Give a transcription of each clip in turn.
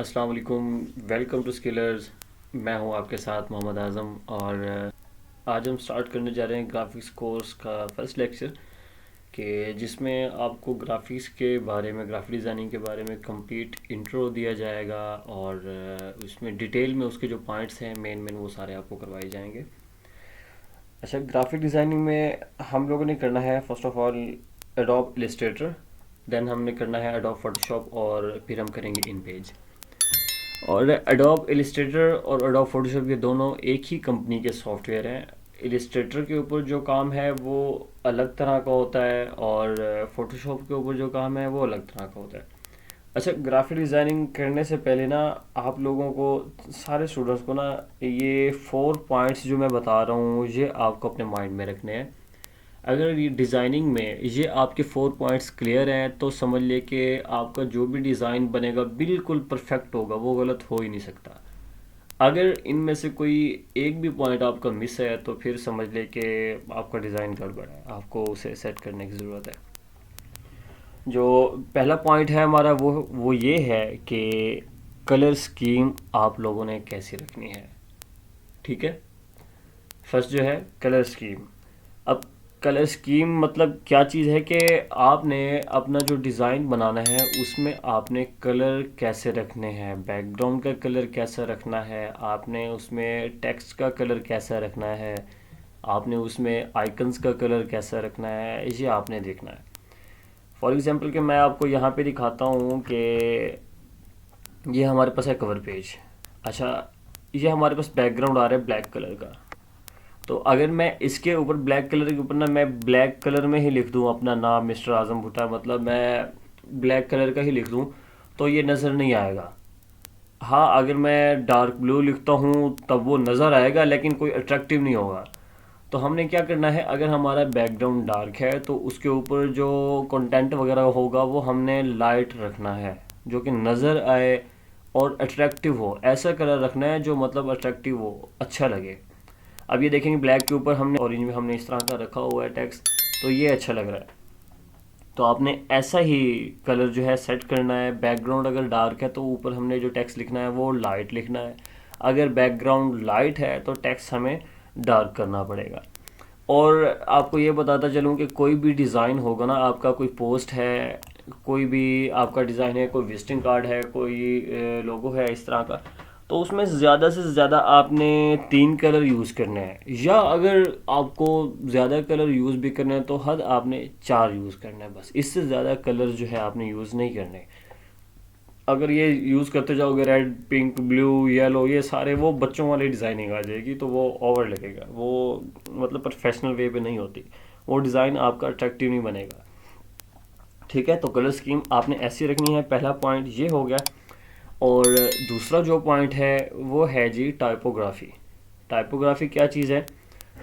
अस्सलाम वालेकुम। Welcome to Skillers. मैं हूं आपके साथ मोहम्मद आज़म और आज हम स्टार्ट करने जा रहे हैं ग्राफिक्स कोर्स का फर्स्ट लेक्चर कि जिसमें आपको ग्राफिक्स के बारे में, ग्राफिक डिज़ाइनिंग के बारे में कंप्लीट इंट्रो दिया जाएगा और उसमें डिटेल में उसके जो पॉइंट्स हैं मेन मेन वो सारे आपको करवाए जाएंगे। अच्छा, ग्राफिक डिज़ाइनिंग में हम लोगों ने करना है first of all Adobe Illustrator, then हमने करना है एडोब फोटोशॉप और फिर हम करेंगे इन पेज। और एडोब इलस्ट्रेटर और एडोब फोटोशॉप ये दोनों एक ही कंपनी के सॉफ्टवेयर हैं। इलस्ट्रेटर के ऊपर जो काम है वो अलग तरह का होता है और फोटोशॉप के ऊपर जो काम है वो अलग तरह का होता है। अच्छा, ग्राफिक डिज़ाइनिंग करने से पहले ना आप लोगों को, सारे स्टूडेंट्स को ना, ये 4 पॉइंट्स जो मैं बता रहा हूँ ये आपको अपने माइंड में रखने हैं। अगर ये डिज़ाइनिंग में ये आपके 4 पॉइंट्स क्लियर हैं तो समझ ले कि आपका जो भी डिज़ाइन बनेगा बिल्कुल परफेक्ट होगा, वो गलत हो ही नहीं सकता। अगर इनमें से कोई एक भी पॉइंट आपका मिस है तो फिर समझ ले कि आपका डिज़ाइन गड़बड़ है, आपको उसे सेट करने की ज़रूरत है। जो पहला पॉइंट है हमारा वो ये है कि कलर स्कीम आप लोगों ने कैसी रखनी है। ठीक है, फर्स्ट जो है कलर स्कीम। अब कलर स्कीम मतलब क्या चीज़ है कि आपने अपना जो डिज़ाइन बनाना है उसमें आपने कलर कैसे रखने हैं, बैकग्राउंड का कलर कैसा रखना है, आपने उसमें टेक्स्ट का कलर कैसा रखना है, आपने उसमें आइकन्स का कलर कैसा रखना है, इसे आपने देखना है। फॉर एग्ज़ाम्पल कि मैं आपको यहाँ पे दिखाता हूँ कि ये हमारे पास है कवर पेज। अच्छा, ये हमारे पास बैकग्राउंड आ रहा है ब्लैक कलर का। तो अगर मैं इसके ऊपर ब्लैक कलर के ऊपर ना मैं ब्लैक कलर में ही लिख दूँ अपना नाम मिस्टर आज़म भुट्टा, मतलब मैं ब्लैक कलर का ही लिख दूँ, तो ये नज़र नहीं आएगा। हाँ, अगर मैं डार्क ब्लू लिखता हूँ तब वो नज़र आएगा लेकिन कोई अट्रैक्टिव नहीं होगा। तो हमने क्या करना है, अगर हमारा बैकग्राउंड डार्क है तो उसके ऊपर जो कंटेंट वगैरह होगा वो हमने लाइट रखना है, जो कि नज़र आए और अट्रैक्टिव हो। ऐसा कलर रखना है जो मतलब अट्रैक्टिव हो, अच्छा लगे। अब ये देखेंगे ब्लैक के ऊपर हमने ऑरेंज में हमने इस तरह का रखा हुआ है टेक्स्ट, तो ये अच्छा लग रहा है। तो आपने ऐसा ही कलर जो है सेट करना है। बैकग्राउंड अगर डार्क है तो ऊपर हमने जो टेक्स्ट लिखना है वो लाइट लिखना है। अगर बैकग्राउंड लाइट है तो टेक्स्ट हमें डार्क करना पड़ेगा। और आपको ये बताता चलूँ कि कोई भी डिज़ाइन होगा ना, आपका कोई पोस्ट है, कोई भी आपका डिज़ाइन है, कोई विजिटिंग कार्ड है, कोई लोगो है इस तरह का, तो उसमें ज़्यादा से ज़्यादा आपने 3 कलर यूज़ करने हैं, या अगर आपको ज़्यादा कलर यूज़ भी करने हैं तो हद आपने 4 यूज़ करना है बस। इससे ज़्यादा कलर जो है आपने यूज़ नहीं करने। अगर ये यूज़ करते जाओगे रेड, पिंक, ब्लू, येलो, ये सारे, वो बच्चों वाली डिज़ाइनिंग आ जाएगी, तो वो ओवर लगेगा, वो मतलब प्रोफेशनल वे पे नहीं होती, वो डिज़ाइन आपका अट्रैक्टिव नहीं बनेगा। ठीक है, तो कलर स्कीम आपने ऐसी रखनी है, पहला पॉइंट ये हो गया। और दूसरा जो पॉइंट है वो है जी टाइपोग्राफी। टाइपोग्राफी क्या चीज़ है?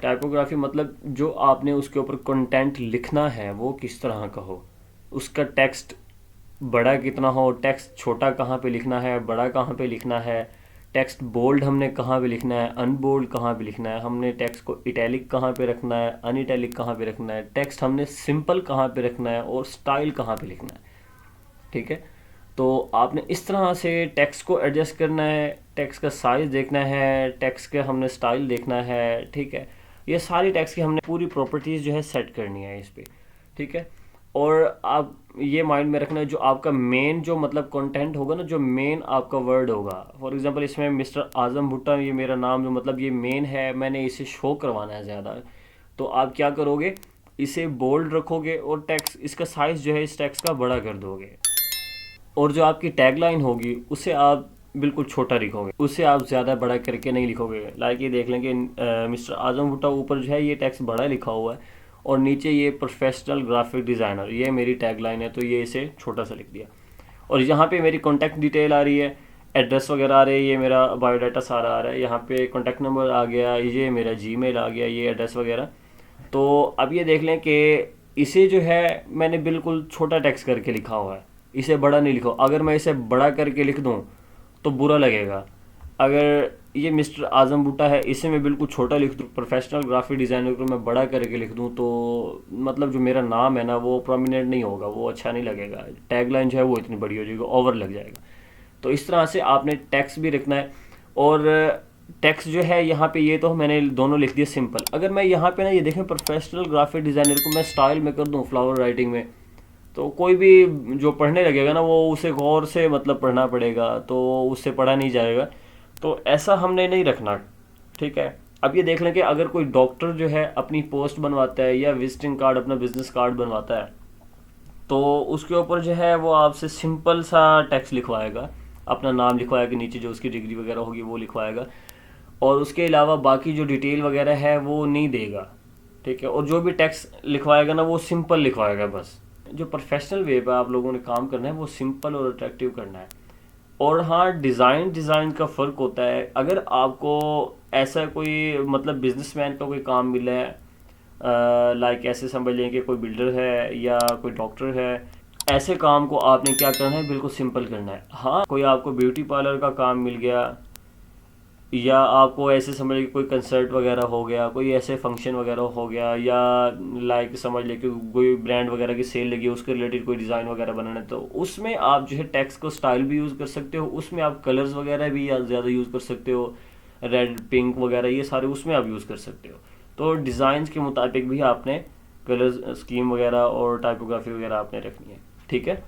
टाइपोग्राफी मतलब जो आपने उसके ऊपर कंटेंट लिखना है वो किस तरह का हो, उसका टेक्स्ट बड़ा कितना हो, टेक्स्ट छोटा कहाँ पे लिखना है, बड़ा कहाँ पे लिखना है, टेक्स्ट बोल्ड हमने कहाँ पे लिखना है, अनबोल्ड कहाँ पे लिखना है, हमने टेक्स्ट को इटैलिक कहाँ पे रखना है, अनइटैलिक कहाँ पे रखना है, टेक्स्ट हमने सिंपल कहाँ पे रखना है और स्टाइल कहाँ पे लिखना है। ठीक है, तो आपने इस तरह से टेक्स्ट को एडजस्ट करना है, टेक्स्ट का साइज़ देखना है, टेक्स्ट का हमने स्टाइल देखना है। ठीक है, ये सारी टेक्स्ट की हमने पूरी प्रॉपर्टीज़ जो है सेट करनी है इस पे। ठीक है, और आप ये माइंड में रखना है जो आपका मेन जो मतलब कंटेंट होगा ना, जो मेन आपका वर्ड होगा, फॉर एग्जांपल इसमें मिस्टर आज़म भुट्टा, ये मेरा नाम जो मतलब ये मेन है, मैंने इसे शो करवाना है ज़्यादा, तो आप क्या करोगे, इसे बोल्ड रखोगे और टेक्स्ट, इसका साइज़ जो है इस टेक्स्ट का बड़ा कर दोगे। और जो आपकी टैगलाइन होगी उसे आप बिल्कुल छोटा लिखोगे, उसे आप ज़्यादा बड़ा करके नहीं लिखोगे। लाइक ये देख लें कि मिस्टर आज़म भुट्टा ऊपर जो है ये टेक्स्ट बड़ा लिखा हुआ है और नीचे ये प्रोफेशनल ग्राफिक डिज़ाइनर, ये मेरी टैगलाइन है, तो ये इसे छोटा सा लिख दिया। और यहाँ पे मेरी कॉन्टैक्ट डिटेल आ रही है, एड्रेस वगैरह आ रही है, ये मेरा बायोडाटा सारा आ रहा है, यहाँ पे कॉन्टैक्ट नंबर आ गया, ये मेरा जीमेल आ गया, ये एड्रेस वगैरह। तो अब ये देख लें कि इसे जो है मैंने बिल्कुल छोटा टेक्स्ट करके लिखा हुआ है, इसे बड़ा नहीं लिखो। अगर मैं इसे बड़ा करके लिख दूँ तो बुरा लगेगा। अगर ये मिस्टर आज़म भुट्टा है, इसे मैं बिल्कुल छोटा लिख दूँ, प्रोफेशनल ग्राफिक डिज़ाइनर को मैं बड़ा करके लिख दूँ, तो मतलब जो मेरा नाम है ना वो प्रोमिनेंट नहीं होगा, वो अच्छा नहीं लगेगा, टैगलाइन जो है वो इतनी बड़ी हो जाएगी, ओवर लग जाएगा। तो इस तरह से आपने टेक्स्ट भी रखना है। और टेक्स्ट जो है यहाँ पे, ये तो मैंने दोनों लिख दिया सिंपल। अगर मैं यहाँ पे ना ये देखें प्रोफेशनल ग्राफिक डिज़ाइनर को मैं स्टाइल में कर दूँ फ्लावर राइटिंग में, तो कोई भी जो पढ़ने लगेगा ना वो उसे गौर से मतलब पढ़ना पड़ेगा, तो उससे पढ़ा नहीं जाएगा। तो ऐसा हमने नहीं रखना, ठीक है। अब ये देख लें कि अगर कोई डॉक्टर जो है अपनी पोस्ट बनवाता है या विजिटिंग कार्ड, अपना बिजनेस कार्ड बनवाता है, तो उसके ऊपर जो है वो आपसे सिंपल सा टेक्स्ट लिखवाएगा, अपना नाम लिखवाएगा, नीचे जो उसकी डिग्री वगैरह होगी वो लिखवाएगा, और उसके अलावा बाकी जो डिटेल वगैरह है वो नहीं देगा, ठीक है। और जो भी टेक्स्ट लिखवाएगा ना वो सिंपल लिखवाएगा बस। जो प्रोफेशनल वे पे आप लोगों ने काम करना है वो सिंपल और अट्रैक्टिव करना है। और हाँ, डिज़ाइन का फ़र्क होता है। अगर आपको ऐसा कोई मतलब बिजनेसमैन का कोई काम मिला है, लाइक ऐसे समझ लें कि कोई बिल्डर है या कोई डॉक्टर है, ऐसे काम को आपने क्या करना है, बिल्कुल सिंपल करना है। हाँ, कोई आपको ब्यूटी पार्लर का काम मिल गया, या आपको ऐसे समझ लीजिए कोई कंसर्ट वगैरह हो गया, कोई ऐसे फंक्शन वगैरह हो गया, या लाइक समझ लीजिए कि कोई ब्रांड वगैरह की सेल लगी है, उसके रिलेटेड कोई डिज़ाइन वगैरह बनाना है, तो उसमें आप जो है टेक्स्ट को स्टाइल भी यूज़ कर सकते हो। उसमें आप कलर्स वगैरह भी ज़्यादा यूज़ कर सकते हो, रेड पिंक वगैरह ये सारे उसमें आप यूज़ कर सकते हो। तो डिज़ाइंस के मुताबिक भी आपने कलर स्कीम वगैरह और टाइपोग्राफी वगैरह आपने रखनी है, ठीक है।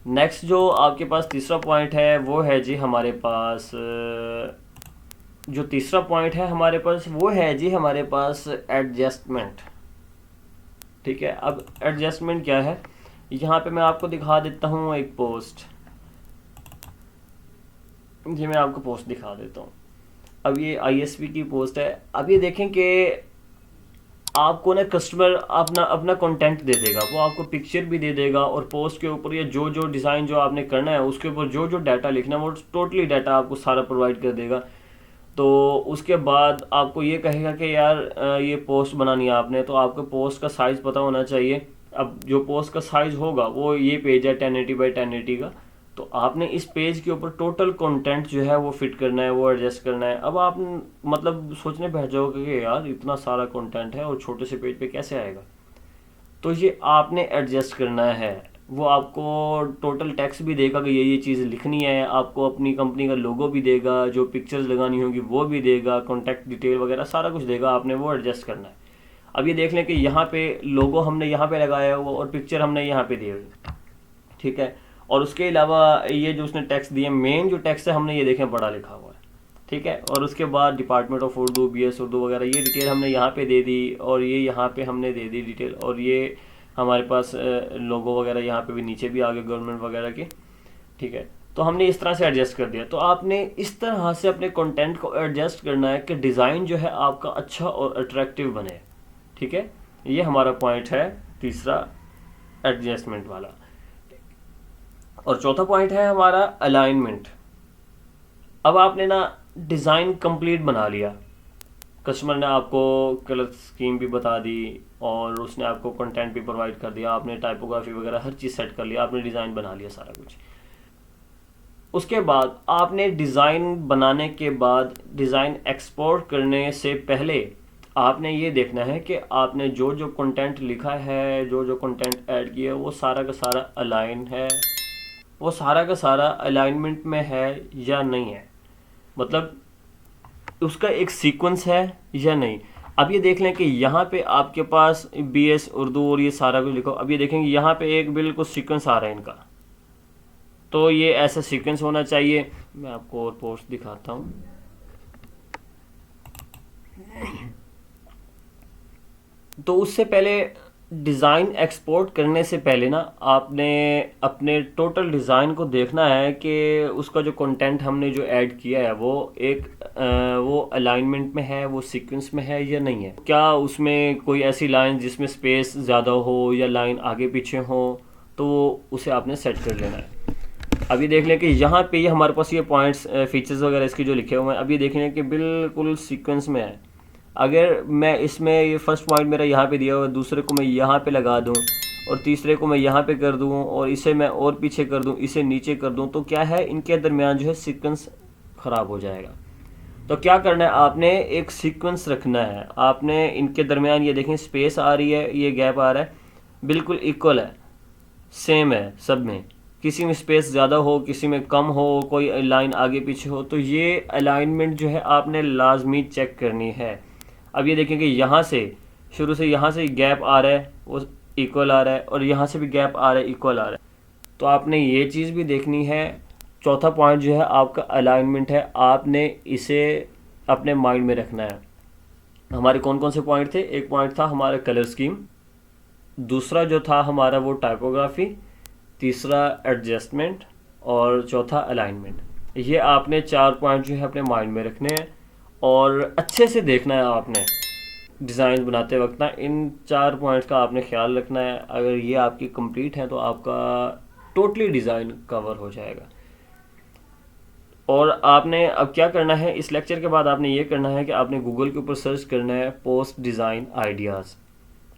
नेक्स्ट जो आपके पास तीसरा पॉइंट है वो है जी हमारे पास, जो तीसरा पॉइंट है हमारे पास वो है जी हमारे पास एडजस्टमेंट, ठीक है। अब एडजस्टमेंट क्या है, यहाँ पे मैं आपको दिखा देता हूँ एक पोस्ट, ये मैं आपको पोस्ट दिखा देता हूँ। अब ये आईएसपी की पोस्ट है। अब ये देखें कि आपको ना कस्टमर अपना अपना कंटेंट दे देगा, वो आपको पिक्चर भी दे देगा, और पोस्ट के ऊपर या जो जो डिज़ाइन जो आपने करना है उसके ऊपर जो जो डाटा लिखना है वो टोटली डाटा आपको सारा प्रोवाइड कर देगा। तो उसके बाद आपको ये कहेगा कि यार ये पोस्ट बनानी है आपने, तो आपको पोस्ट का साइज़ पता होना चाहिए। अब जो पोस्ट का साइज़ होगा वो ये पेज है 1080 बाई 1080 का, तो आपने इस पेज के ऊपर टोटल कंटेंट जो है वो फिट करना है, वो एडजस्ट करना है। अब आप मतलब सोचने बैठ जाओगे कि यार इतना सारा कंटेंट है और छोटे से पेज पे कैसे आएगा, तो ये आपने एडजस्ट करना है। वो आपको टोटल टेक्स्ट भी देगा कि ये चीज़ लिखनी है, आपको अपनी कंपनी का लोगो भी देगा, जो पिक्चर्स लगानी होगी वो भी देगा, कॉन्टैक्ट डिटेल वगैरह सारा कुछ देगा, आपने वो एडजस्ट करना है। अब ये देख लें कि यहाँ पे लोगो हमने यहाँ पे लगाया हुआ और पिक्चर हमने यहाँ पे दी हुई, ठीक है। और उसके अलावा ये जो उसने टेक्स्ट दिए, मेन जो टेक्स्ट है हमने ये देखें बड़ा लिखा हुआ है, ठीक है। और उसके बाद department of Urdu, BS Urdu वगैरह ये डिटेल हमने यहाँ पे दे दी, और ये यहाँ पे हमने दे दी डिटेल, और ये हमारे पास लोगो वगैरह यहाँ पे भी नीचे भी आ गए गवर्नमेंट वगैरह के, ठीक है। तो हमने इस तरह से एडजस्ट कर दिया। तो आपने इस तरह से अपने कंटेंट को एडजस्ट करना है कि डिज़ाइन जो है आपका अच्छा और अट्रैक्टिव बने, ठीक है। ये हमारा पॉइंट है तीसरा, एडजस्टमेंट वाला। और चौथा पॉइंट है हमारा अलाइनमेंट। अब आपने ना डिज़ाइन कंप्लीट बना लिया, कस्टमर ने आपको कलर स्कीम भी बता दी और उसने आपको कंटेंट भी प्रोवाइड कर दिया, आपने टाइपोग्राफी वगैरह हर चीज़ सेट कर लिया, आपने डिज़ाइन बना लिया सारा कुछ। उसके बाद आपने डिज़ाइन बनाने के बाद डिज़ाइन एक्सपोर्ट करने से पहले आपने ये देखना है कि आपने जो जो कंटेंट लिखा है, जो जो कंटेंट ऐड किया है वो सारा का सारा अलाइन है, वो सारा का सारा अलाइनमेंट में है या नहीं है, मतलब उसका एक सीक्वेंस है या नहीं। अब ये देख लें कि यहाँ पे आपके पास बीएस उर्दू और ये सारा कुछ लिखो। अब ये देखेंगे यहाँ पे एक बिल्कुल सीक्वेंस आ रहा है इनका, तो ये ऐसा सीक्वेंस होना चाहिए। मैं आपको और पोस्ट दिखाता हूँ। तो उससे पहले डिज़ाइन एक्सपोर्ट करने से पहले ना आपने अपने टोटल डिज़ाइन को देखना है कि उसका जो कंटेंट हमने जो ऐड किया है वो एक वो अलाइनमेंट में है, वो सीक्वेंस में है या नहीं है। क्या उसमें कोई ऐसी लाइन जिसमें स्पेस ज़्यादा हो या लाइन आगे पीछे हो, तो उसे आपने सेट कर लेना है। अभी देख लें कि यहाँ पे ये हमारे पास ये पॉइंट्स फीचर्स वगैरह इसके जो लिखे हुए हैं, अभी देख लें कि बिल्कुल सीक्वेंस में है। अगर मैं इसमें ये फर्स्ट पॉइंट मेरा यहाँ पे दिया हुआ है, दूसरे को मैं यहाँ पे लगा दूँ और तीसरे को मैं यहाँ पे कर दूँ और इसे मैं और पीछे कर दूँ, इसे नीचे कर दूँ, तो क्या है इनके दरमियान जो है सीक्वेंस ख़राब हो जाएगा। तो क्या करना है, आपने एक सीक्वेंस रखना है। आपने इनके दरमियान ये देखें स्पेस आ रही है, ये गैप आ रहा है, बिल्कुल इक्वल है, सेम है सब में, किसी में स्पेस ज़्यादा हो, किसी में कम हो, कोई लाइन आगे पीछे हो, तो ये अलाइनमेंट जो है आपने लाजमी चेक करनी है। अब ये देखें कि यहाँ से शुरू से यहाँ से गैप आ रहा है वो इक्वल आ रहा है, और यहाँ से भी गैप आ रहा है इक्वल आ रहा है, तो आपने ये चीज़ भी देखनी है। चौथा पॉइंट जो है आपका अलाइनमेंट है, आपने इसे अपने माइंड में रखना है। हमारे कौन कौन से पॉइंट थे? एक पॉइंट था हमारा कलर स्कीम, दूसरा जो था हमारा वो टाइपोग्राफी, तीसरा एडजस्टमेंट, और चौथा अलाइनमेंट। ये आपने 4 पॉइंट जो है अपने माइंड में रखने हैं और अच्छे से देखना है आपने डिज़ाइन बनाते वक्त ना, इन 4 पॉइंट्स का आपने ख्याल रखना है। अगर ये आपकी कंप्लीट है तो आपका टोटली डिज़ाइन कवर हो जाएगा। और आपने अब क्या करना है, इस लेक्चर के बाद आपने ये करना है कि आपने गूगल के ऊपर सर्च करना है पोस्ट डिज़ाइन आइडियाज़।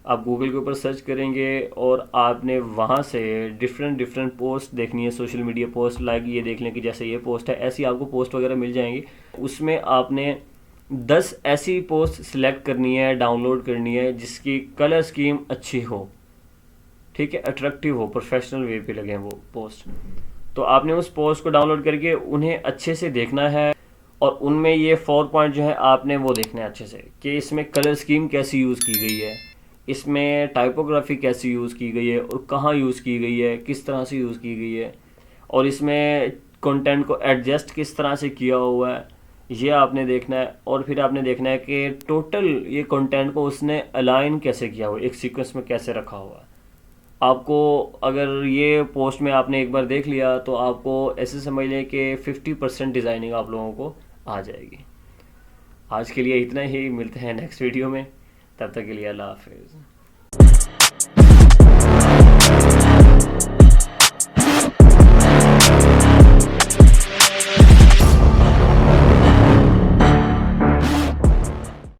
आप गूगल के ऊपर सर्च करेंगे और आपने वहाँ से डिफरेंट पोस्ट देखनी है, सोशल मीडिया पोस्ट। लाइक ये देख लें कि जैसे ये पोस्ट है, ऐसी आपको पोस्ट वगैरह मिल जाएंगी। उसमें आपने 10 ऐसी पोस्ट सिलेक्ट करनी है, डाउनलोड करनी है, जिसकी कलर स्कीम अच्छी हो, ठीक है, अट्रैक्टिव हो, प्रोफेशनल वे पे लगे वो पोस्ट। तो आपने उस पोस्ट को डाउनलोड करके उन्हें अच्छे से देखना है, और उनमें ये 4 पॉइंट जो है आपने वो देखना है अच्छे से कि इसमें कलर स्कीम कैसी यूज़ की गई है, इसमें टाइपोग्राफी कैसी यूज़ की गई है, और कहाँ यूज़ की गई है, किस तरह से यूज़ की गई है, और इसमें कंटेंट को एडजस्ट किस तरह से किया हुआ है, ये आपने देखना है। और फिर आपने देखना है कि टोटल ये कंटेंट को उसने अलाइन कैसे किया हुआ है, एक सीक्वेंस में कैसे रखा हुआ है। आपको अगर ये पोस्ट में आपने एक बार देख लिया तो आपको ऐसे समझ लें कि 50% डिज़ाइनिंग आप लोगों को आ जाएगी। आज के लिए इतना ही, मिलते हैं नेक्स्ट वीडियो में, तब तक के लिए अल्लाह हाफिज़।